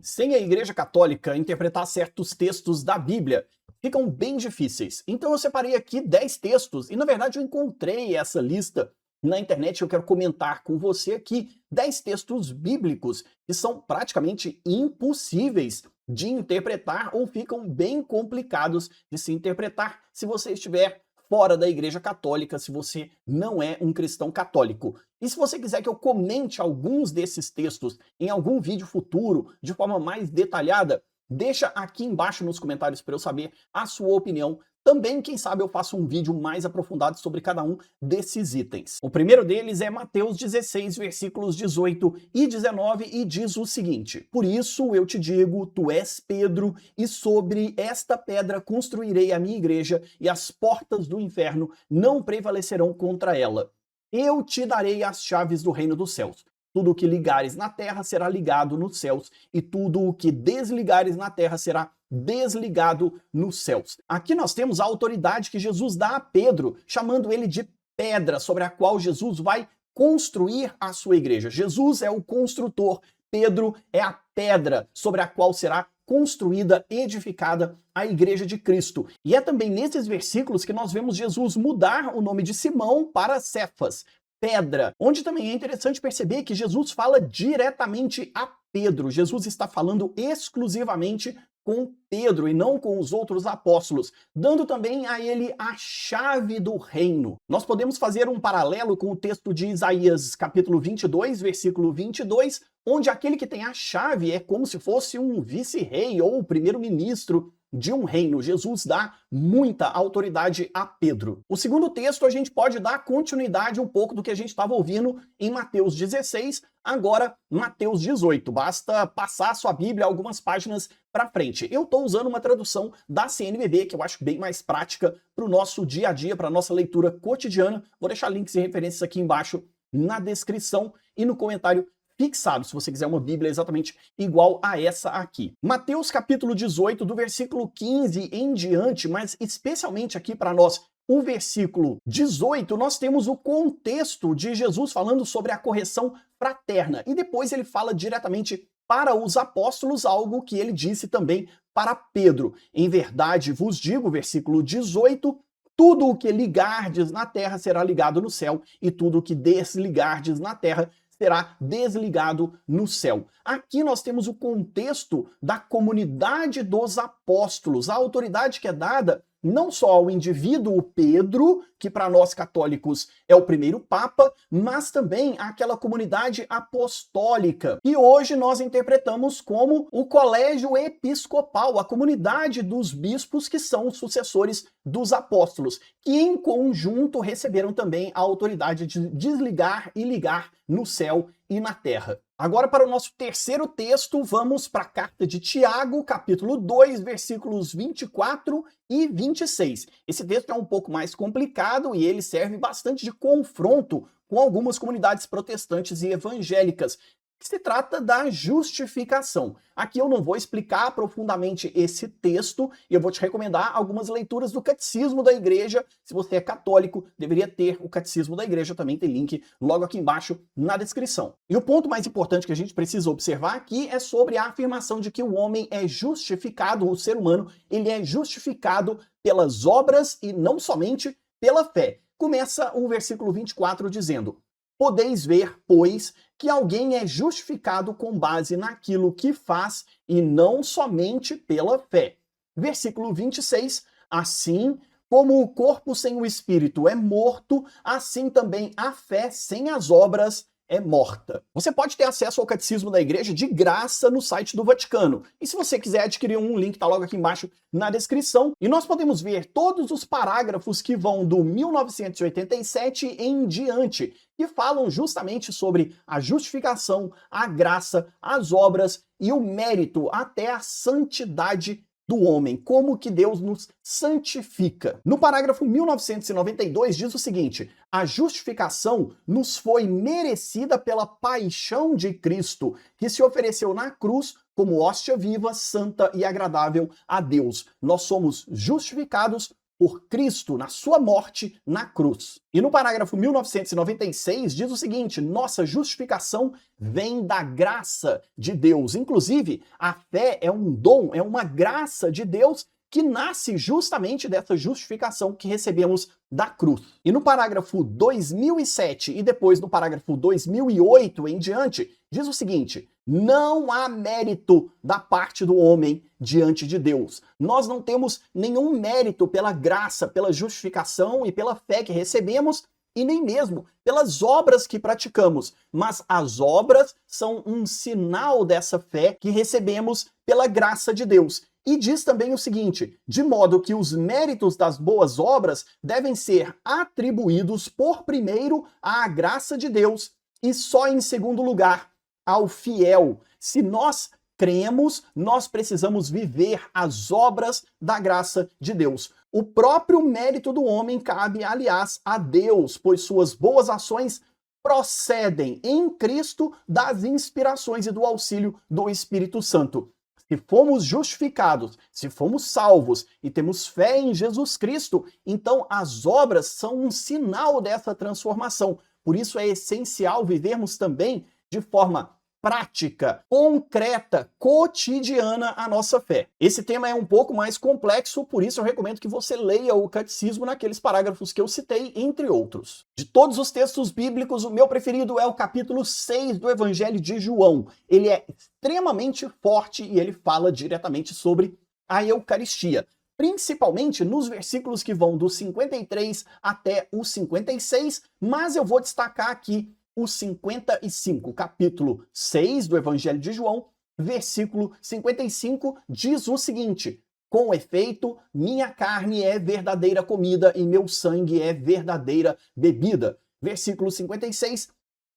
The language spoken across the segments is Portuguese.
sem a Igreja Católica, interpretar certos textos da Bíblia ficam bem difíceis. Então eu separei aqui 10 textos e, na verdade, eu encontrei essa lista na internet. Eu quero comentar com você aqui 10 textos bíblicos que são praticamente impossíveis de interpretar ou ficam bem complicados de se interpretar se você estiver fora da Igreja Católica, se você não é um cristão católico. E se você quiser que eu comente alguns desses textos em algum vídeo futuro, de forma mais detalhada, deixa aqui embaixo nos comentários para eu saber a sua opinião. Também, quem sabe, eu faço um vídeo mais aprofundado sobre cada um desses itens. O primeiro deles é Mateus 16, versículos 18 e 19, e diz o seguinte: Por isso eu te digo, tu és Pedro, e sobre esta pedra construirei a minha igreja, e as portas do inferno não prevalecerão contra ela. Eu te darei as chaves do reino dos céus. Tudo o que ligares na terra será ligado nos céus, e tudo o que desligares na terra será desligado nos céus. Aqui nós temos a autoridade que Jesus dá a Pedro, chamando ele de pedra sobre a qual Jesus vai construir a sua igreja. Jesus é o construtor, Pedro é a pedra sobre a qual será construída, edificada a igreja de Cristo. E é também nesses versículos que nós vemos Jesus mudar o nome de Simão para Cefas, pedra, onde também é interessante perceber que Jesus fala diretamente a Pedro. Jesus está falando exclusivamente com Pedro e não com os outros apóstolos, dando também a ele a chave do reino. Nós podemos fazer um paralelo com o texto de Isaías, capítulo 22, versículo 22, onde aquele que tem a chave é como se fosse um vice-rei ou primeiro-ministro de um reino. Jesus dá muita autoridade a Pedro. O segundo texto, a gente pode dar continuidade um pouco do que a gente estava ouvindo em Mateus 16, agora Mateus 18. Basta passar a sua Bíblia algumas páginas para frente. Eu estou usando uma tradução da CNBB, que eu acho bem mais prática para o nosso dia a dia, para a nossa leitura cotidiana. Vou deixar links e referências aqui embaixo na descrição e no comentário fixado, se você quiser uma Bíblia exatamente igual a essa aqui. Mateus capítulo 18, do versículo 15 em diante, mas especialmente aqui para nós, o versículo 18, nós temos o contexto de Jesus falando sobre a correção fraterna. E depois ele fala diretamente para os apóstolos, algo que ele disse também para Pedro. Em verdade vos digo, versículo 18, tudo o que ligardes na terra será ligado no céu, e tudo o que desligardes na terra será desligado no céu. Aqui nós temos o contexto da comunidade dos apóstolos, a autoridade que é dada não só ao indivíduo Pedro, que para nós católicos é o primeiro papa, mas também àquela comunidade apostólica, que hoje nós interpretamos como o colégio episcopal, a comunidade dos bispos que são os sucessores dos apóstolos, que em conjunto receberam também a autoridade de desligar e ligar no céu e na terra. Agora, para o nosso terceiro texto, vamos para a carta de Tiago, capítulo 2, versículos 24 e 26. Esse texto é um pouco mais complicado e ele serve bastante de confronto com algumas comunidades protestantes e evangélicas, que se trata da justificação. Aqui eu não vou explicar profundamente esse texto, e eu vou te recomendar algumas leituras do Catecismo da Igreja. Se você é católico, deveria ter o Catecismo da Igreja, também tem link logo aqui embaixo na descrição. E o ponto mais importante que a gente precisa observar aqui é sobre a afirmação de que o homem é justificado, o ser humano, ele é justificado pelas obras e não somente pela fé. Começa o versículo 24 dizendo: Podeis ver, pois, que alguém é justificado com base naquilo que faz e não somente pela fé. Versículo 26, assim como o corpo sem o espírito é morto, assim também a fé sem as obras é morta. Você pode ter acesso ao Catecismo da Igreja de graça no site do Vaticano. E se você quiser adquirir um, link está logo aqui embaixo na descrição. E nós podemos ver todos os parágrafos que vão do 1987 em diante, que falam justamente sobre a justificação, a graça, as obras e o mérito até a santidade do homem, como que Deus nos santifica. No parágrafo 1992 diz o seguinte: a justificação nos foi merecida pela paixão de Cristo, que se ofereceu na cruz como hóstia viva, santa e agradável a Deus. Nós somos justificados por Cristo na sua morte na cruz. E no parágrafo 1996 diz o seguinte: nossa justificação vem da graça de Deus. Inclusive, a fé é um dom, é uma graça de Deus que nasce justamente dessa justificação que recebemos da cruz. E no parágrafo 2007 e depois no parágrafo 2008 em diante, diz o seguinte: não há mérito da parte do homem diante de Deus. Nós não temos nenhum mérito pela graça, pela justificação e pela fé que recebemos, e nem mesmo pelas obras que praticamos. Mas as obras são um sinal dessa fé que recebemos pela graça de Deus. E diz também o seguinte: de modo que os méritos das boas obras devem ser atribuídos por primeiro à graça de Deus e só em segundo lugar ao fiel. Se nós cremos, nós precisamos viver as obras da graça de Deus. O próprio mérito do homem cabe, aliás, a Deus, pois suas boas ações procedem em Cristo das inspirações e do auxílio do Espírito Santo. Se fomos justificados, se fomos salvos e temos fé em Jesus Cristo, então as obras são um sinal dessa transformação. Por isso é essencial vivermos também de forma prática, concreta, cotidiana a nossa fé. Esse tema é um pouco mais complexo, por isso eu recomendo que você leia o catecismo naqueles parágrafos que eu citei, entre outros. De todos os textos bíblicos, o meu preferido é o capítulo 6 do Evangelho de João. Ele é extremamente forte e ele fala diretamente sobre a Eucaristia, principalmente nos versículos que vão do 53 até o 56, mas eu vou destacar aqui o 55, capítulo 6 do Evangelho de João, versículo 55, diz o seguinte: com efeito, minha carne é verdadeira comida e meu sangue é verdadeira bebida. Versículo 56,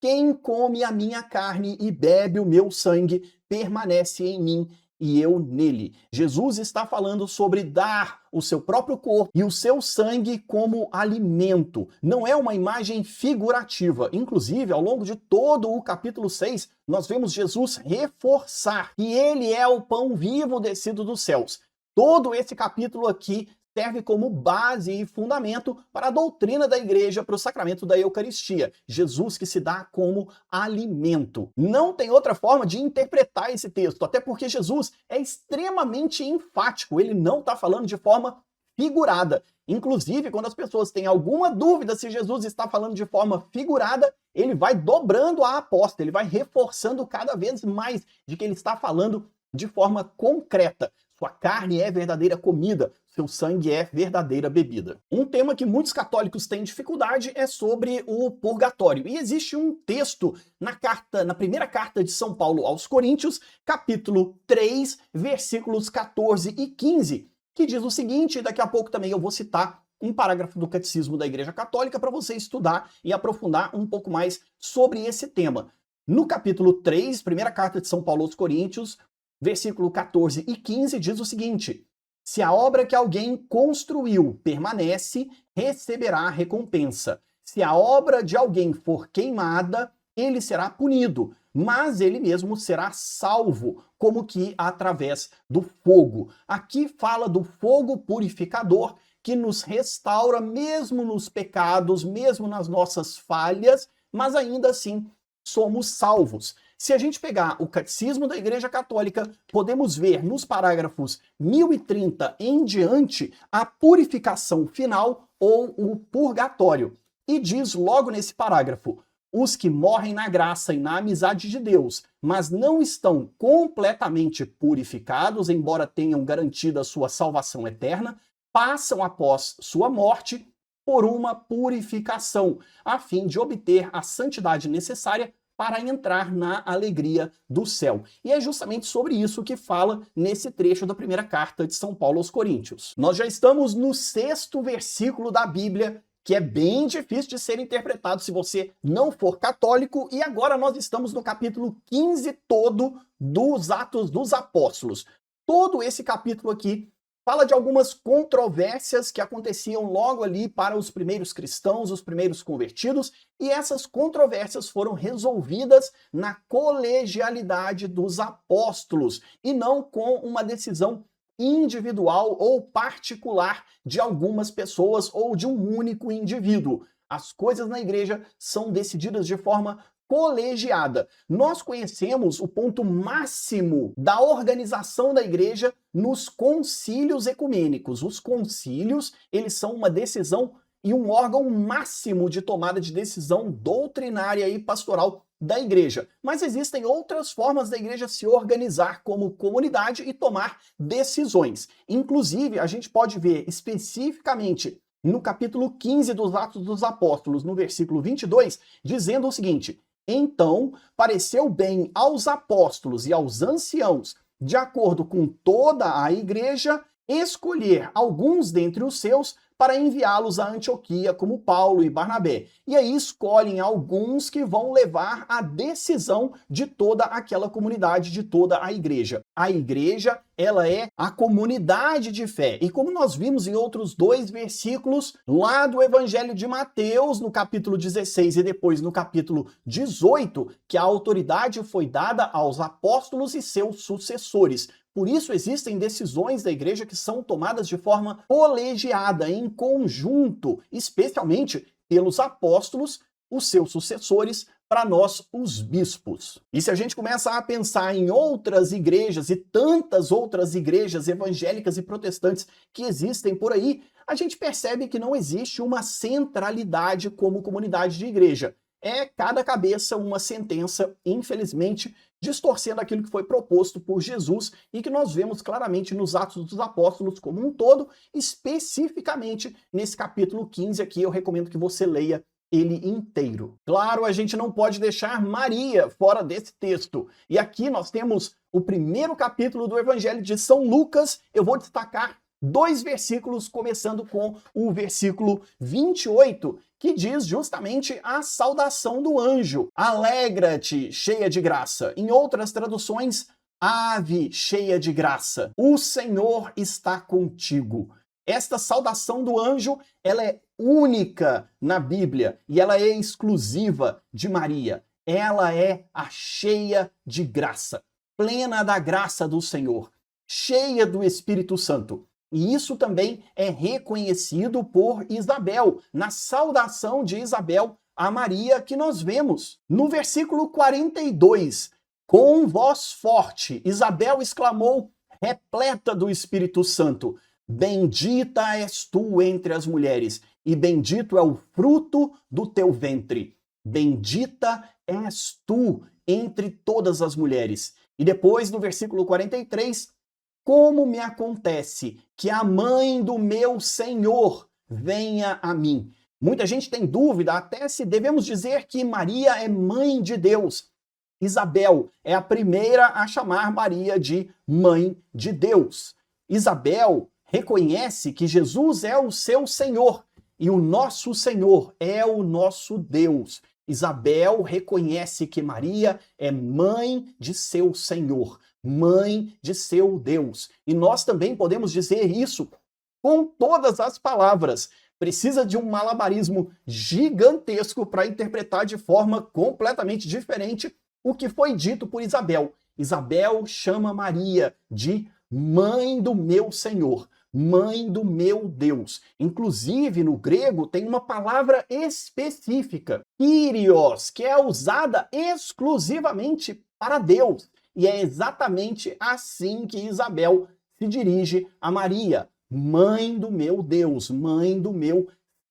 quem come a minha carne e bebe o meu sangue permanece em mim e eu nele. Jesus está falando sobre dar o seu próprio corpo e o seu sangue como alimento. Não é uma imagem figurativa. Inclusive, ao longo de todo o capítulo 6, nós vemos Jesus reforçar que ele é o pão vivo descido dos céus. Todo esse capítulo aqui serve como base e fundamento para a doutrina da igreja, para o sacramento da Eucaristia. Jesus que se dá como alimento. Não tem outra forma de interpretar esse texto, até porque Jesus é extremamente enfático, ele não está falando de forma figurada. Inclusive, quando as pessoas têm alguma dúvida se Jesus está falando de forma figurada, ele vai dobrando a aposta, ele vai reforçando cada vez mais de que ele está falando de forma concreta. Sua carne é verdadeira comida, seu sangue é verdadeira bebida. Um tema que muitos católicos têm dificuldade é sobre o purgatório. E existe um texto na primeira carta de São Paulo aos Coríntios, capítulo 3, versículos 14 e 15, que diz o seguinte, e daqui a pouco também eu vou citar um parágrafo do Catecismo da Igreja Católica para você estudar e aprofundar um pouco mais sobre esse tema. No capítulo 3, primeira carta de São Paulo aos Coríntios, versículo 14 e 15 diz o seguinte: se a obra que alguém construiu permanece, receberá recompensa. Se a obra de alguém for queimada, ele será punido, mas ele mesmo será salvo, como que através do fogo. Aqui fala do fogo purificador que nos restaura mesmo nos pecados, mesmo nas nossas falhas, mas ainda assim somos salvos. Se a gente pegar o Catecismo da Igreja Católica, podemos ver nos parágrafos 1030 em diante a purificação final ou o purgatório. E diz logo nesse parágrafo: os que morrem na graça e na amizade de Deus, mas não estão completamente purificados, embora tenham garantida a sua salvação eterna, passam após sua morte por uma purificação, a fim de obter a santidade necessária para entrar na alegria do céu. E é justamente sobre isso que fala nesse trecho da primeira carta de São Paulo aos Coríntios. Nós já estamos no 6º versículo da Bíblia, que é bem difícil de ser interpretado se você não for católico, e agora nós estamos no capítulo 15 todo dos Atos dos Apóstolos. Todo esse capítulo aqui fala de algumas controvérsias que aconteciam logo ali para os primeiros cristãos, os primeiros convertidos, e essas controvérsias foram resolvidas na colegialidade dos apóstolos, e não com uma decisão individual ou particular de algumas pessoas ou de um único indivíduo. As coisas na igreja são decididas de forma colegiada. Nós conhecemos o ponto máximo da organização da igreja nos concílios ecumênicos. Os concílios, eles são uma decisão e um órgão máximo de tomada de decisão doutrinária e pastoral da igreja. Mas existem outras formas da igreja se organizar como comunidade e tomar decisões. Inclusive, a gente pode ver especificamente no capítulo 15 dos Atos dos Apóstolos, no versículo 22, dizendo o seguinte: então pareceu bem aos apóstolos e aos anciãos, de acordo com toda a igreja, escolher alguns dentre os seus para enviá-los a Antioquia, como Paulo e Barnabé. E aí escolhem alguns que vão levar a decisão de toda aquela comunidade, de toda a igreja. A igreja, ela é a comunidade de fé. E como nós vimos em outros 2 versículos, lá do Evangelho de Mateus, no capítulo 16 e depois no capítulo 18, que a autoridade foi dada aos apóstolos e seus sucessores. Por isso existem decisões da igreja que são tomadas de forma colegiada, em conjunto, especialmente pelos apóstolos, os seus sucessores, para nós, os bispos. E se a gente começa a pensar em outras igrejas e tantas outras igrejas evangélicas e protestantes que existem por aí, a gente percebe que não existe uma centralidade como comunidade de igreja. É cada cabeça uma sentença, infelizmente, distorcendo aquilo que foi proposto por Jesus e que nós vemos claramente nos Atos dos Apóstolos como um todo, especificamente nesse capítulo 15 aqui. Eu recomendo que você leia ele inteiro. Claro, a gente não pode deixar Maria fora desse texto. E aqui nós temos o primeiro capítulo do Evangelho de São Lucas. Eu vou destacar 2 versículos, começando com o versículo 28, que diz justamente a saudação do anjo. Alegra-te, cheia de graça. Em outras traduções, ave cheia de graça. O Senhor está contigo. Esta saudação do anjo, ela é única na Bíblia e ela é exclusiva de Maria. Ela é a cheia de graça, plena da graça do Senhor, cheia do Espírito Santo. E isso também é reconhecido por Isabel, na saudação de Isabel a Maria que nós vemos. No versículo 42, com voz forte, Isabel exclamou, repleta do Espírito Santo, bendita és tu entre as mulheres, e bendito é o fruto do teu ventre. Bendita és tu entre todas as mulheres. E depois, no versículo 43, como me acontece que a mãe do meu Senhor venha a mim? Muita gente tem dúvida até se devemos dizer que Maria é mãe de Deus. Isabel é a primeira a chamar Maria de mãe de Deus. Isabel reconhece que Jesus é o seu Senhor e o nosso Senhor é o nosso Deus. Isabel reconhece que Maria é mãe de seu Senhor, mãe de seu Deus. E nós também podemos dizer isso com todas as palavras. Precisa de um malabarismo gigantesco para interpretar de forma completamente diferente o que foi dito por Isabel. Isabel chama Maria de mãe do meu Senhor, mãe do meu Deus. Inclusive, no grego, tem uma palavra específica, Kyrios, que é usada exclusivamente para Deus. E é exatamente assim que Isabel se dirige a Maria, mãe do meu Deus, mãe do meu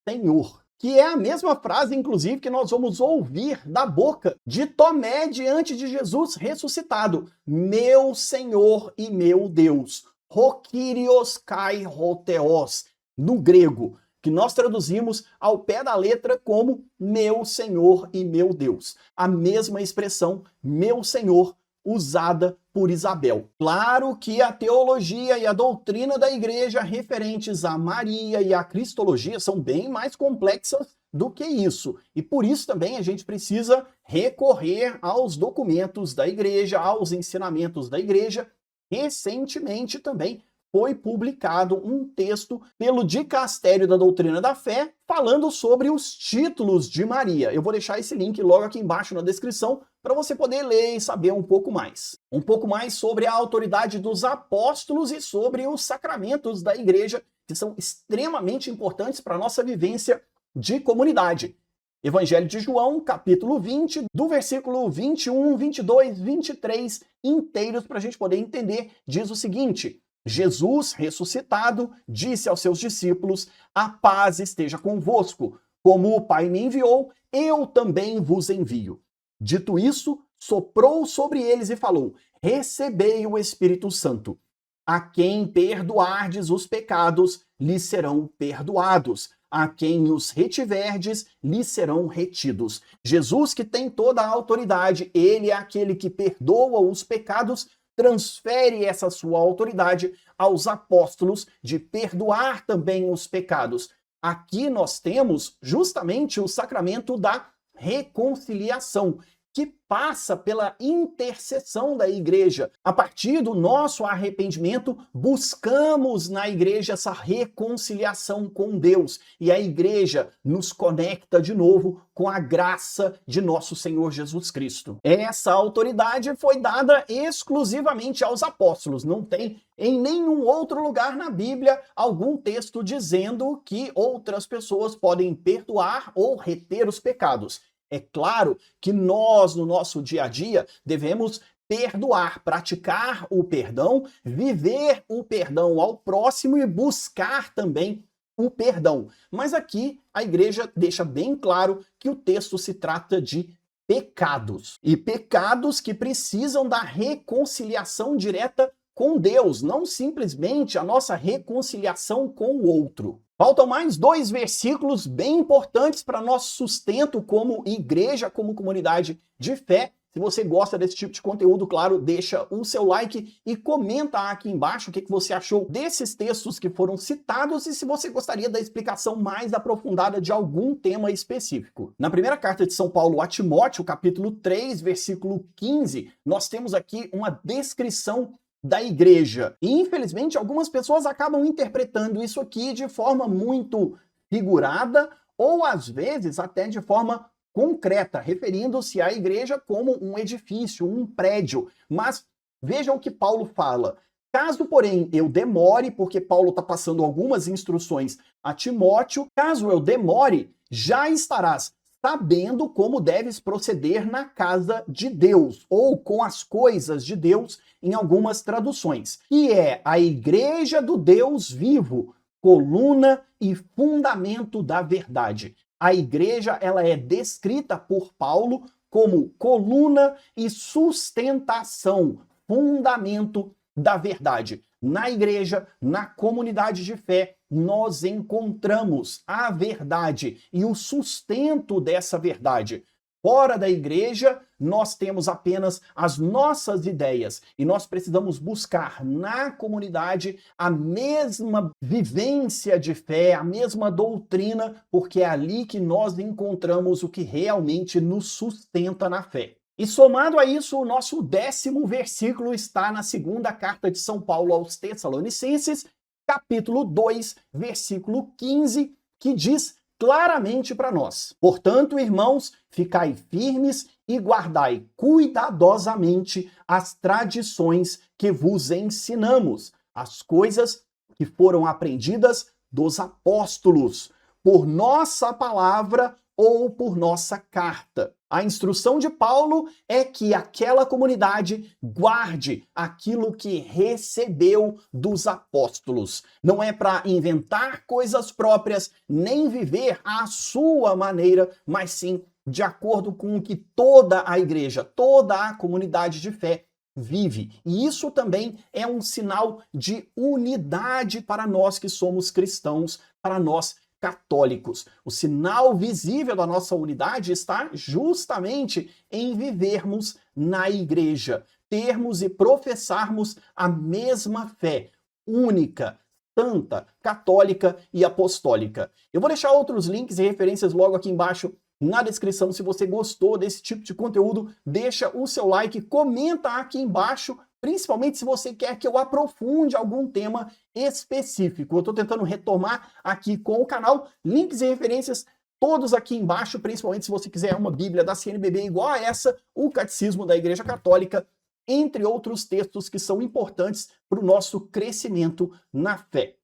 Senhor. Que é a mesma frase, inclusive, que nós vamos ouvir da boca de Tomé diante de Jesus ressuscitado. Meu Senhor e meu Deus. Ho Kyrios kai ho theos, no grego, que nós traduzimos ao pé da letra como meu Senhor e meu Deus. A mesma expressão, meu Senhor, usada por Isabel. Claro que a teologia e a doutrina da igreja referentes a Maria e a cristologia são bem mais complexas do que isso. E por isso também a gente precisa recorrer aos documentos da igreja, aos ensinamentos da igreja. Recentemente também foi publicado um texto pelo Dicastério da Doutrina da Fé falando sobre os títulos de Maria. Eu vou deixar esse link logo aqui embaixo na descrição para você poder ler e saber um pouco mais. Um pouco mais sobre a autoridade dos apóstolos e sobre os sacramentos da igreja, que são extremamente importantes para a nossa vivência de comunidade. Evangelho de João, capítulo 20, do versículo 21, 22, 23, inteiros para a gente poder entender, diz o seguinte: Jesus, ressuscitado, disse aos seus discípulos: a paz esteja convosco. Como o Pai me enviou, eu também vos envio. Dito isso, soprou sobre eles e falou: recebei o Espírito Santo. A quem perdoardes os pecados, lhes serão perdoados. A quem os retiverdes, lhes serão retidos. Jesus, que tem toda a autoridade, ele é aquele que perdoa os pecados, transfere essa sua autoridade aos apóstolos de perdoar também os pecados. Aqui nós temos justamente o sacramento da reconciliação, que passa pela intercessão da igreja. A partir do nosso arrependimento, buscamos na igreja essa reconciliação com Deus. E a igreja nos conecta de novo com a graça de nosso Senhor Jesus Cristo. Essa autoridade foi dada exclusivamente aos apóstolos. Não tem em nenhum outro lugar na Bíblia algum texto dizendo que outras pessoas podem perdoar ou reter os pecados. É claro que nós, no nosso dia a dia, devemos perdoar, praticar o perdão, viver o perdão ao próximo e buscar também o perdão. Mas aqui a igreja deixa bem claro que o texto se trata de pecados. E pecados que precisam da reconciliação direta com Deus, não simplesmente a nossa reconciliação com o outro. Faltam mais 2 versículos bem importantes para nosso sustento como igreja, como comunidade de fé. Se você gosta desse tipo de conteúdo, claro, deixa o seu like e comenta aqui embaixo o que você achou desses textos que foram citados e se você gostaria da explicação mais aprofundada de algum tema específico. Na primeira carta de São Paulo a Timóteo, capítulo 3, versículo 15, nós temos aqui uma descrição da igreja. E, infelizmente, algumas pessoas acabam interpretando isso aqui de forma muito figurada ou, às vezes, até de forma concreta, referindo-se à igreja como um edifício, um prédio. Mas vejam o que Paulo fala. Caso, porém, eu demore, porque Paulo está passando algumas instruções a Timóteo, caso eu demore, já estarás sabendo como deves proceder na casa de Deus, ou com as coisas de Deus, em algumas traduções, que é a igreja do Deus vivo, coluna e fundamento da verdade. A igreja, ela é descrita por Paulo como coluna e sustentação, fundamento da verdade. Na igreja, na comunidade de fé, nós encontramos a verdade e o sustento dessa verdade. Fora da igreja, nós temos apenas as nossas ideias e nós precisamos buscar na comunidade a mesma vivência de fé, a mesma doutrina, porque é ali que nós encontramos o que realmente nos sustenta na fé. E somado a isso, o nosso 10º versículo está na segunda carta de São Paulo aos Tessalonicenses, capítulo 2, versículo 15, que diz claramente para nós: portanto, irmãos, ficai firmes e guardai cuidadosamente as tradições que vos ensinamos, as coisas que foram aprendidas dos apóstolos, por nossa palavra ou por nossa carta. A instrução de Paulo é que aquela comunidade guarde aquilo que recebeu dos apóstolos. Não é para inventar coisas próprias, nem viver à sua maneira, mas sim de acordo com o que toda a igreja, toda a comunidade de fé vive. E isso também é um sinal de unidade para nós que somos cristãos, para nós católicos. O sinal visível da nossa unidade está justamente em vivermos na igreja, termos e professarmos a mesma fé, única, santa, católica e apostólica. Eu vou deixar outros links e referências logo aqui embaixo na descrição. Se você gostou desse tipo de conteúdo, deixa o seu like, comenta aqui embaixo principalmente se você quer que eu aprofunde algum tema específico. Eu estou tentando retomar aqui com o canal, links e referências todos aqui embaixo, principalmente se você quiser uma Bíblia da CNBB igual a essa, o Catecismo da Igreja Católica, entre outros textos que são importantes para o nosso crescimento na fé.